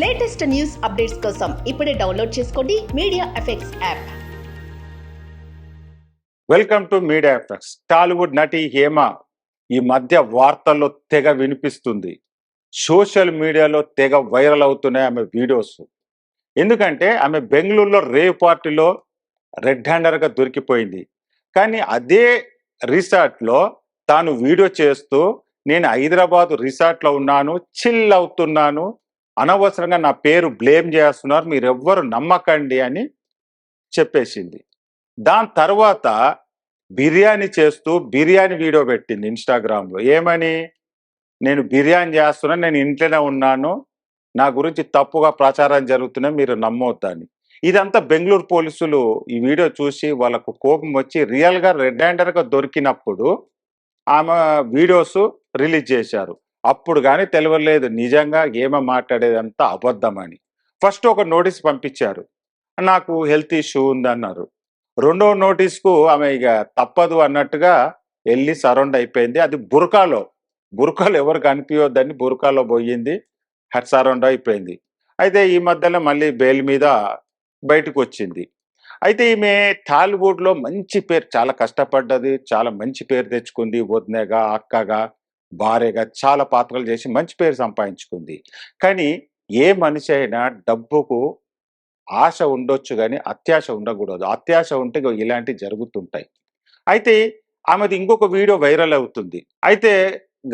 Latest news updates కోసం ఇప్పుడే download చేసుకోండి media effects app. Welcome to media effects. Tollywood నటి హేమ ఈ మధ్య వార్తల్లో తెగ వినిపిస్తుంది. సోషల్ మీడియాలో తెగ వైరల్ అవుతున్నాయి ఆమె వీడియోస్. ఎందుకంటే ఆమె బెంగళూరులో రేవ్ పార్టీలో రెడ్ హ్యాండర్గా దొరికిపోయింది. కానీ అదే రిసార్ట్లో తాను వీడియో చేస్తూ నేను హైదరాబాద్ రిసార్ట్లో ఉన్నాను, చిల్ అవుతున్నాను, అనవసరంగా నా పేరు బ్లేమ్ చేస్తున్నారు, మీరెవ్వరు నమ్మకండి అని చెప్పేసింది. దాని తర్వాత బిర్యానీ చేస్తూ బిర్యానీ వీడియో పెట్టింది ఇన్స్టాగ్రామ్లో. ఏమని, నేను బిర్యానీ చేస్తున్నాను, నేను ఇంట్లోనే ఉన్నాను, నా గురించి తప్పుగా ప్రచారం జరుగుతున్నాయి, మీరు నమ్మొద్దని. ఇదంతా బెంగళూరు పోలీసులు ఈ వీడియో చూసి వాళ్ళకు కోపం వచ్చి రియల్గా రెడ్ హ్యాండర్గా దొరికినప్పుడు ఆమె వీడియోస్ రిలీజ్ చేశారు. అప్పుడు కానీ తెలియలేదు నిజంగా ఏమో మాట్లాడేదంతా అబద్ధమని. ఫస్ట్ ఒక నోటీస్ పంపించారు, నాకు హెల్త్ ఇష్యూ ఉందన్నారు. రెండో నోటీస్కు ఆమె ఇక తప్పదు అన్నట్టుగా వెళ్ళి సరౌండ్ అయిపోయింది. అది బురకాలో ఎవరు కనిపించొద్దని బురకాలో పోయింది, సరౌండ్ అయిపోయింది. అయితే ఈ మధ్యలో మళ్ళీ బెయిల్ మీద బయటకు వచ్చింది. అయితే ఈమె టాలీవుడ్లో మంచి పేరు, చాలా కష్టపడ్డది, చాలా మంచి పేరు తెచ్చుకుంది. వదినగా, అక్కగా, భార్యగా చాలా పాత్రలు చేసి మంచి పేరు సంపాదించుకుంది. కానీ ఏ మనిషి అయినా డబ్బుకు ఆశ ఉండొచ్చు కానీ అత్యాశ ఉండకూడదు. అత్యాశ ఉంటే ఇలాంటివి జరుగుతుంటాయి. అయితే ఆమెది ఇంకొక వీడియో వైరల్ అవుతుంది. అయితే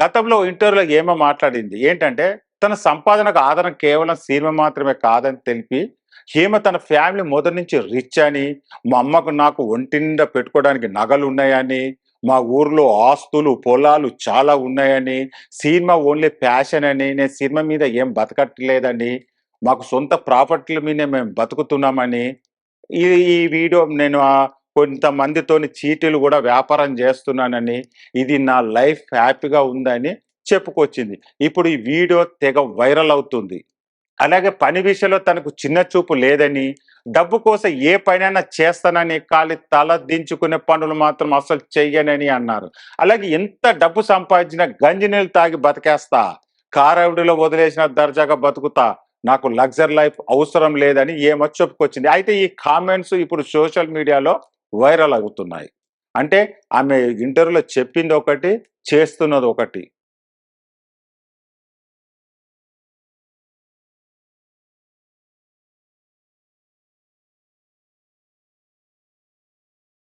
గతంలో ఇంటర్వ్యూలో ఏమో మాట్లాడింది ఏంటంటే, తన సంపాదనకు ఆధారం కేవలం సినిమా మాత్రమే కాదని తెలిపి, హేమ తన ఫ్యామిలీ మొదటి నుంచి రిచ్ అని, మా అమ్మకు నాకు ఒంటి నిండా పెట్టుకోవడానికి నగలు ఉన్నాయని, మా ఊర్లో ఆస్తులు పొలాలు చాలా ఉన్నాయని, సినిమా ఓన్లీ ప్యాషన్ అని, నేను సినిమా మీద ఏం బతకట్లేదని, మాకు సొంత ప్రాపర్టీల మీదే మేము బతుకుతున్నామని, ఈ ఈ వీడియో నేను కొంతమందితోని చీటీలు కూడా వ్యాపారం చేస్తున్నానని, ఇది నా లైఫ్ హ్యాపీగా ఉందని చెప్పుకొచ్చింది. ఇప్పుడు ఈ వీడియో తెగ వైరల్ అవుతుంది. అలాగే పని విషయంలో తనకు చిన్న చూపు లేదని, డబ్బు కోసం ఏ పనైనా చేస్తానని, ఖాళీ తల దించుకునే పనులు మాత్రం అసలు చెయ్యనని అన్నారు. అలాగే ఎంత డబ్బు సంపాదించినా గంజి నీళ్ళు తాగి బతికేస్తా, కారావిడిలో వదిలేసిన దర్జాగా బతుకుతా, నాకు లగ్జరీ లైఫ్ అవసరం లేదని ఏమో చెప్పుకొచ్చింది. అయితే ఈ కామెంట్స్ ఇప్పుడు సోషల్ మీడియాలో వైరల్ అవుతున్నాయి. అంటే ఆమె ఇంటర్వ్యూలో చెప్పింది ఒకటి, చేస్తున్నది ఒకటి.